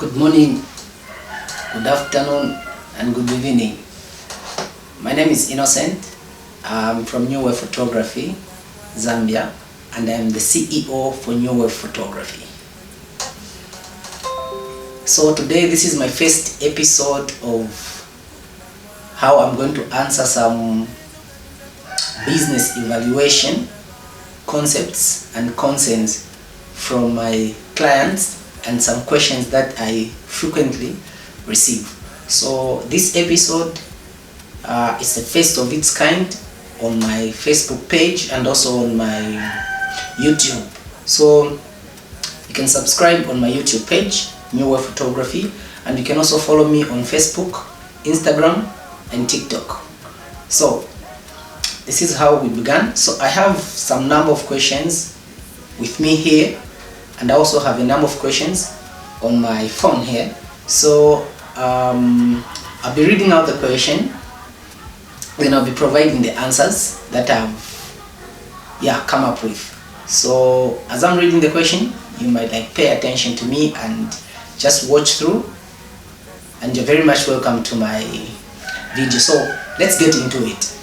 Good morning, good afternoon, and good evening. My name is Innocent. I'm from New Wave Photography, Zambia, and I'm the CEO for New Wave Photography. So today, this is my first episode of how I'm going to answer some business evaluation concepts and concerns from my clients and some questions that I frequently receive. So this episode is the first of its kind on my Facebook page and also on my YouTube. So you can subscribe on my YouTube page, New Wave Photography, and you can also follow me on Facebook, Instagram, and TikTok. So this is how we began. So I have some number of questions with me here, and I also have a number of questions on my phone here. So I'll be reading out the question, then I'll be providing the answers that I've come up with. So as I'm reading the question, you might pay attention to me and just watch through, and you're very much welcome to my video. So let's get into it.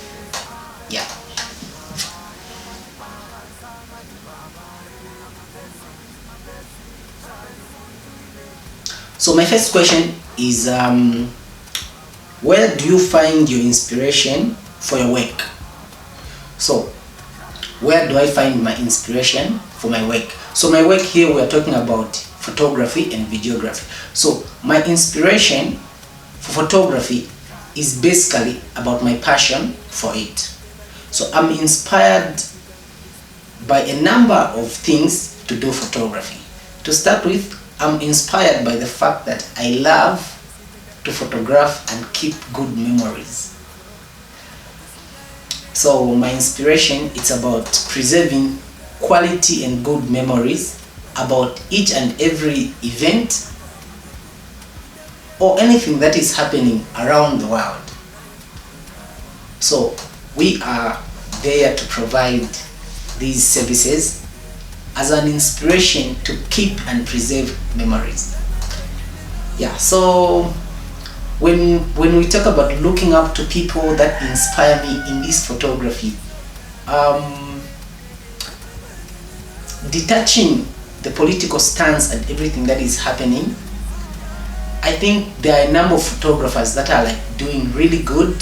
So my first question is, where do you find your inspiration for your work? So where do I find my inspiration for my work? So my work here, we are talking about photography and videography. So my inspiration for photography is basically about my passion for it. So I'm inspired by a number of things to do photography. To start with, I'm inspired by the fact that I love to photograph and keep good memories. So my inspiration, it's about preserving quality and good memories about each and every event or anything that is happening around the world. So we are there to provide these services as an inspiration to keep and preserve memories. So when we talk about looking up to people that inspire me in this photography, detaching the political stance and everything that is happening, I think there are a number of photographers that are doing really good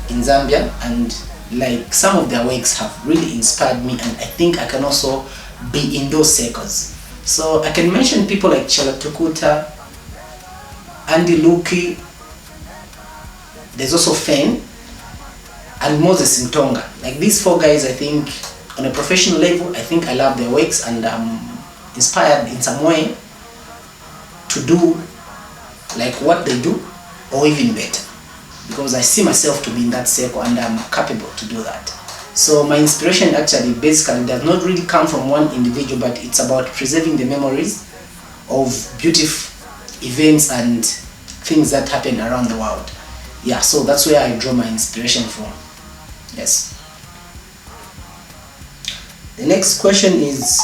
in Zambia, and some of their works have really inspired me, and I think I can also be in those circles. So I can mention people like Chala Tukuta, Andy Luki, there's also Fen, and Moses Ntonga. These four guys, I think on a professional level, I think I love their works, and I'm inspired in some way to do what they do or even better, because I see myself to be in that circle and I'm capable to do that. So my inspiration actually basically does not really come from one individual, but it's about preserving the memories of beautiful events and things that happen around the world. So that's where I draw my inspiration from. Yes. The next question is,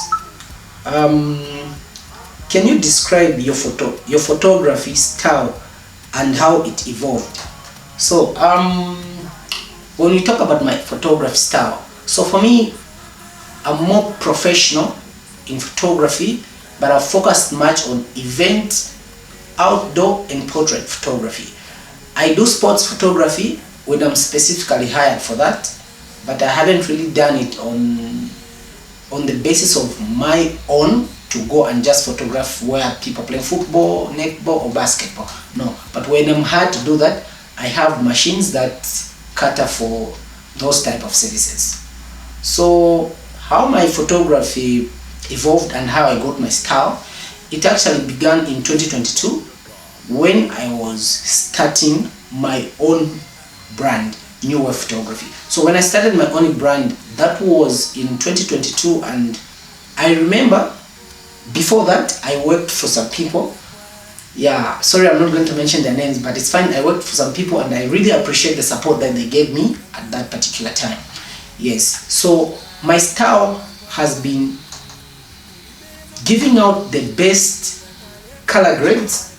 can you describe your photography style and how it evolved? So when we talk about my photography style, so for me, I'm more professional in photography, but I've focused much on event, outdoor, and portrait photography. I do sports photography when I'm specifically hired for that, but I haven't really done it on the basis of my own to go and just photograph where people play football, netball, or basketball. No, but when I'm hired to do that, I have machines that cater for those type of services. So how my photography evolved and how I got my style, it actually began in 2022 when I was starting my own brand, New Wave Photography. So when I started my own brand, that was in 2022, and I remember before that I worked for some people. Sorry, I'm not going to mention their names, but it's fine. I worked for some people and I really appreciate the support that they gave me at that particular time. So my style has been giving out the best color grades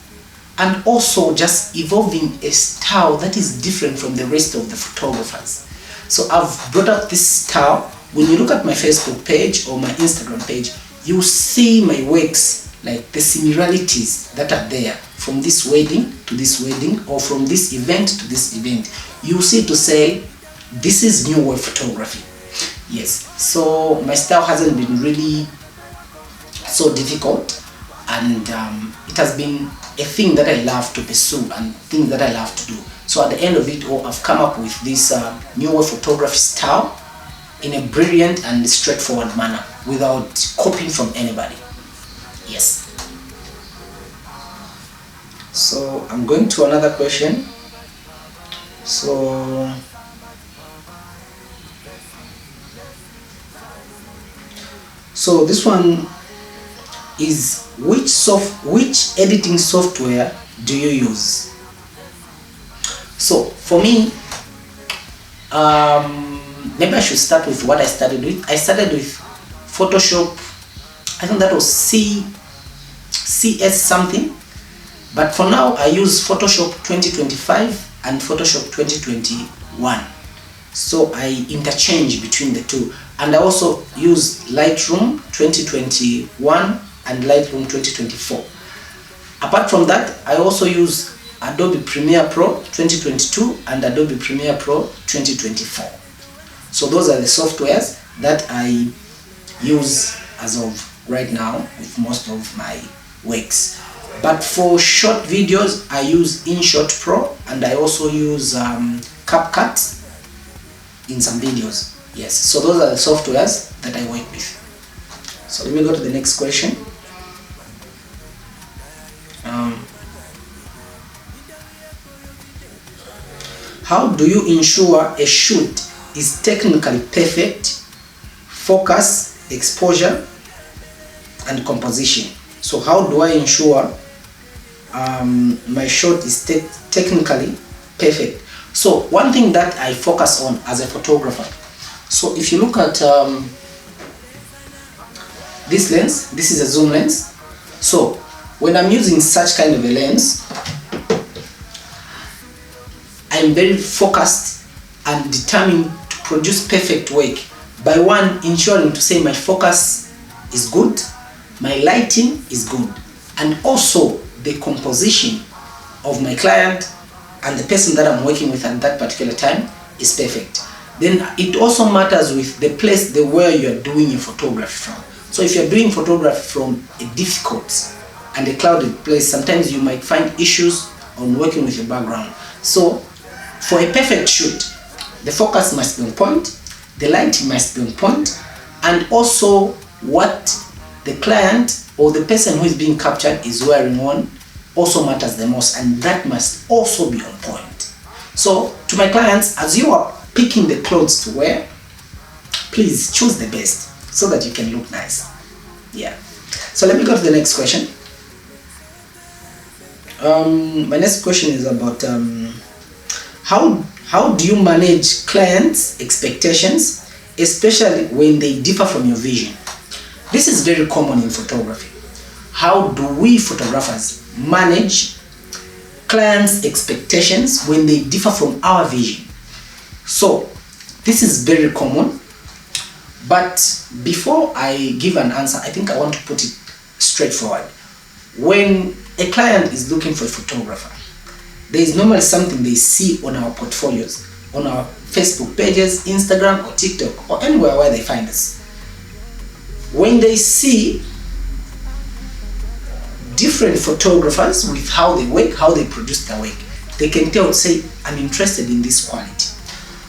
and also just evolving a style that is different from the rest of the photographers. So I've brought up this style. When you look at my Facebook page or my Instagram page, you see my works, like the similarities that are there from this wedding to this wedding, or from this event to this event. You see to say, this is new wave photography. Yes, so my style hasn't been really so difficult, and it has been a thing that I love to pursue and things that I love to do. So at the end of it all, I've come up with this new wave photography style in a brilliant and straightforward manner without copying from anybody. Yes. So I'm going to another question. So this one is, which editing software do you use? So for me, maybe I should start with what I started with. I started with Photoshop. I think that was CS something, but for now I use Photoshop 2025 and Photoshop 2021. So I interchange between the two, and I also use Lightroom 2021 and Lightroom 2024. Apart from that, I also use Adobe Premiere Pro 2022 and Adobe Premiere Pro 2024. So those are the softwares that I use as of right now with most of my works. But for short videos, I use InShot Pro, and I also use CapCut in some videos. Yes, so those are the softwares that I work with. So let me go to the next question. How do you ensure a shoot is technically perfect? Focus, exposure, and composition. So how do I ensure my shot is technically perfect? So one thing that I focus on as a photographer, so if you look at this lens, this is a zoom lens. So when I'm using such kind of a lens, I'm very focused and determined to produce perfect work by one, ensuring to say my focus is good, my lighting is good, and also the composition of my client and the person that I'm working with at that particular time is perfect. Then it also matters with the place, where you're doing your photography from. So if you're doing photography from a difficult and a clouded place, sometimes you might find issues on working with your background. So for a perfect shoot, the focus must be on point, the lighting must be on point, and also what the client or the person who is being captured is wearing on also matters the most, and that must also be on point. So to my clients, as you are picking the clothes to wear, please choose the best so that you can look nice. Yeah. So let me go to the next question. My next question is about how do you manage clients' expectations, especially when they differ from your vision? This is very common in photography. How do we photographers manage clients' expectations when they differ from our vision? So this is very common, but before I give an answer, I think I want to put it straightforward. When a client is looking for a photographer, there is normally something they see on our portfolios, on our Facebook pages, Instagram or TikTok, or anywhere where they find us. When they see different photographers with how they work, how they produce their work, they can tell, say, I'm interested in this quality.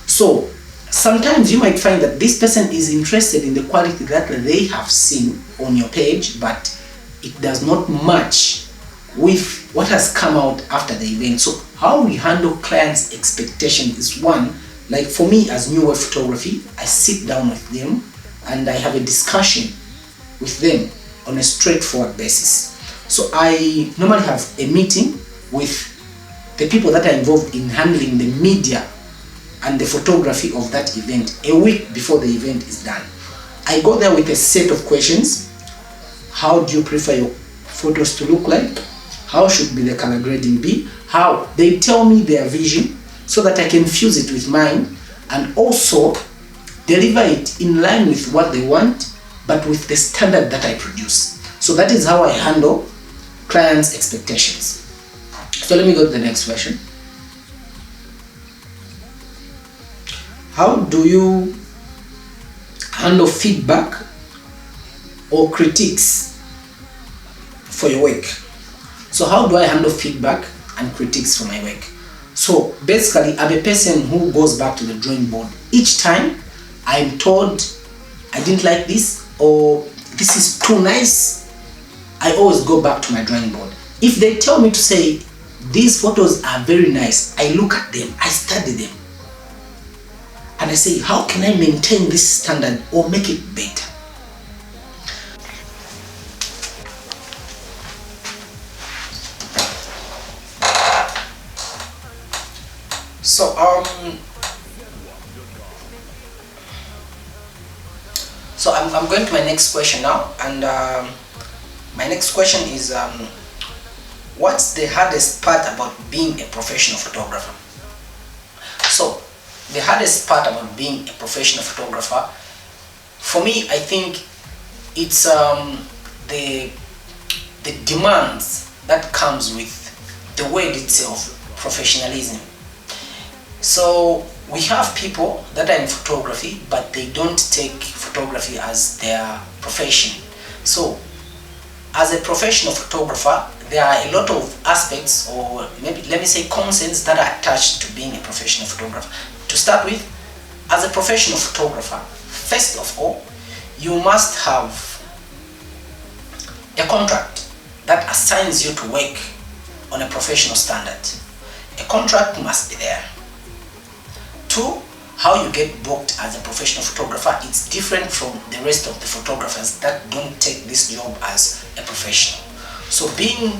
So sometimes you might find that this person is interested in the quality that they have seen on your page, but it does not match with what has come out after the event. So how we handle clients' expectation is one, like for me as New Wave Photography, I sit down with them and I have a discussion with them on a straightforward basis. So I normally have a meeting with the people that are involved in handling the media and the photography of that event a week before the event is done. I go there with a set of questions. How do you prefer your photos to look like? how should be the color grading be, how they tell me their vision so that I can fuse it with mine and also deliver it in line with what they want, but with the standard that I produce. So that is how I handle clients' expectations. So let me go to the next question. How do you handle feedback or critiques for your work? So how do I handle feedback and critiques for my work? So basically, I'm a person who goes back to the drawing board. Each time I'm told I didn't like this or this is too nice, I always go back to my drawing board. If they tell me to say these photos are very nice, I look at them, I study them, and I say, how can I maintain this standard or make it better? So I'm going to my next question now, and my next question is, what's the hardest part about being a professional photographer? So the hardest part about being a professional photographer, for me, I think it's the demands that comes with the word itself, professionalism. So we have people that are in photography, but they don't take photography as their profession. So as a professional photographer, there are a lot of aspects, or maybe let me say concepts, that are attached to being a professional photographer. To start with, as a professional photographer, first of all, you must have a contract that assigns you to work on a professional standard. A contract must be there. Two, how you get booked as a professional photographer, it's different from the rest of the photographers that don't take this job as a professional. So being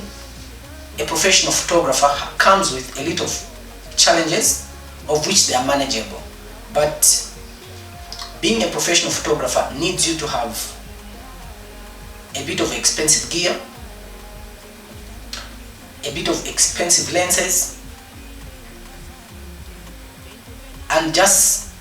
a professional photographer comes with a lot of challenges, of which they are manageable. But being a professional photographer needs you to have a bit of expensive gear, a bit of expensive lenses, and just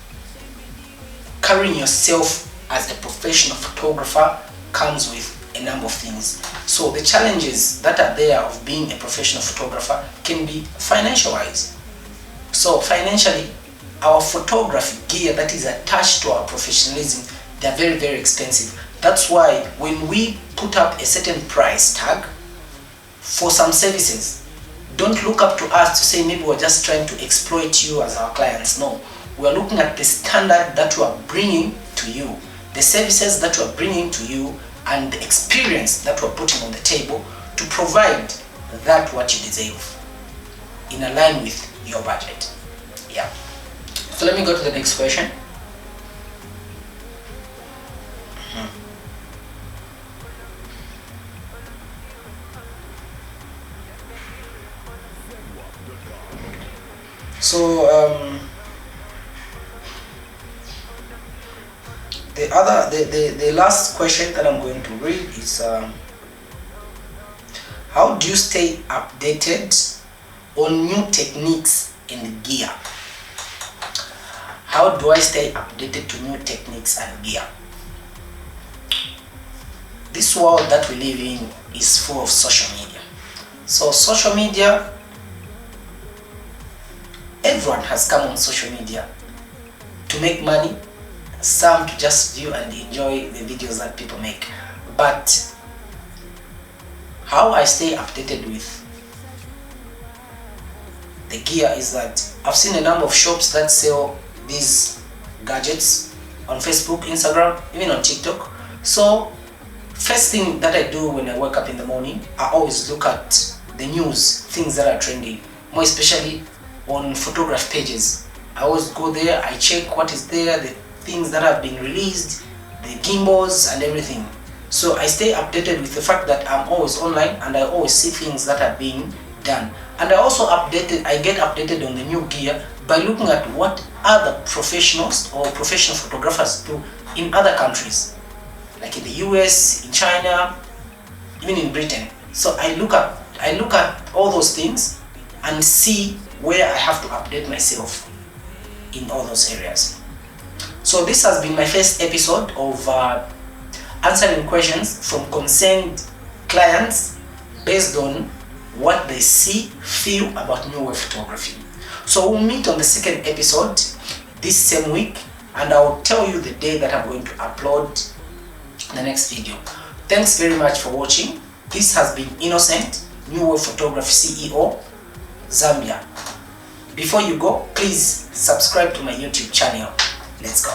carrying yourself as a professional photographer comes with a number of things. So the challenges that are there of being a professional photographer can be financial wise. So financially, our photography gear that is attached to our professionalism, they're very, very expensive. That's why when we put up a certain price tag for some services, don't look up to us to say maybe we're just trying to exploit you as our clients. No, we're looking at the standard that we are bringing to you, the services that we are bringing to you, and the experience that we're putting on the table to provide that what you deserve in line with your budget. Yeah. So let me go to the next question. So the last question that I'm going to read is, how do you stay updated on new techniques in gear? How do I stay updated to new techniques and gear? This world that we live in is full of social media. So social media, everyone has come on social media to make money, some to just view and enjoy the videos that people make. But how I stay updated with the gear is that I've seen a number of shops that sell these gadgets on Facebook, Instagram, even on TikTok. So first thing that I do when I wake up in the morning, I always look at the news, things that are trending, more especially on photograph pages. I always go there, I check what is there, the things that have been released, the gimbals and everything. So I stay updated with the fact that I'm always online and I always see things that are being done. And I also get updated on the new gear by looking at what other professionals or professional photographers do in other countries, like in the US, in China, even in Britain. So I look I look at all those things and see where I have to update myself in all those areas. So this has been my first episode of answering questions from concerned clients based on what they see, feel about new wave photography. So we'll meet on the second episode this same week, and I'll tell you the day that I'm going to upload the next video. Thanks very much for watching. This has been Innocent, New Wave Photography CEO, Zambia. Before you go, please subscribe to my YouTube channel. Let's go.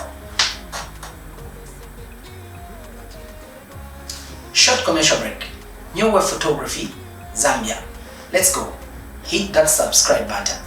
Short commercial break. New Wave Photography, Zambia. Let's go. Hit that subscribe button.